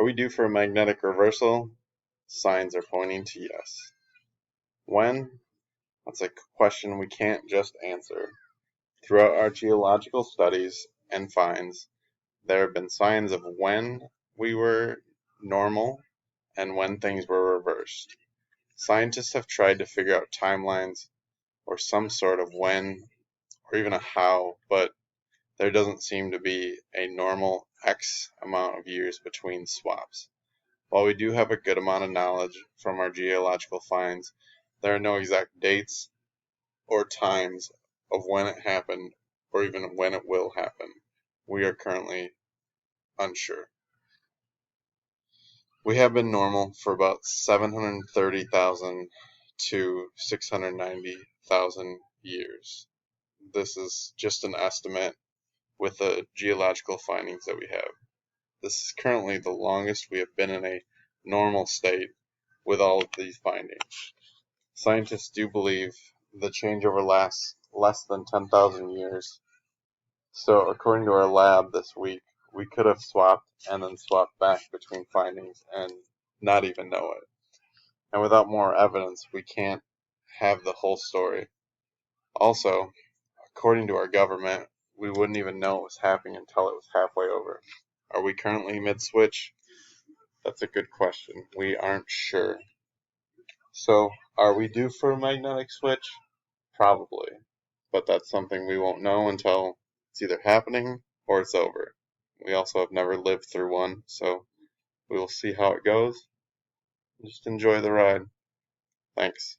we due for a magnetic reversal? Signs are pointing to yes. When? That's a question we can't just answer. Throughout our geological studies and finds, there have been signs of when we were normal and when things were reversed. Scientists have tried to figure out timelines or some sort of when or even a how, but there doesn't seem to be a normal X amount of years between swaps. While we do have a good amount of knowledge from our geological finds, there are no exact dates or times of when it happened or even when it will happen. We are currently unsure. We have been normal for about 730,000 to 690,000 years. This is just an estimate with the geological findings that we have. This is currently the longest we have been in a normal state with all of these findings. Scientists do believe the changeover lasts less than 10,000 years. So according to our lab this week, we could have swapped and then swapped back between findings and not even know it. And without more evidence, we can't have the whole story. Also, according to our government, we wouldn't even know it was happening until it was halfway over. Are we currently mid-switch? That's a good question. We aren't sure. So, are we due for a magnetic switch? Probably. But that's something we won't know until it's either happening or it's over. We also have never lived through one, so we will see how it goes. Just enjoy the ride. Thanks.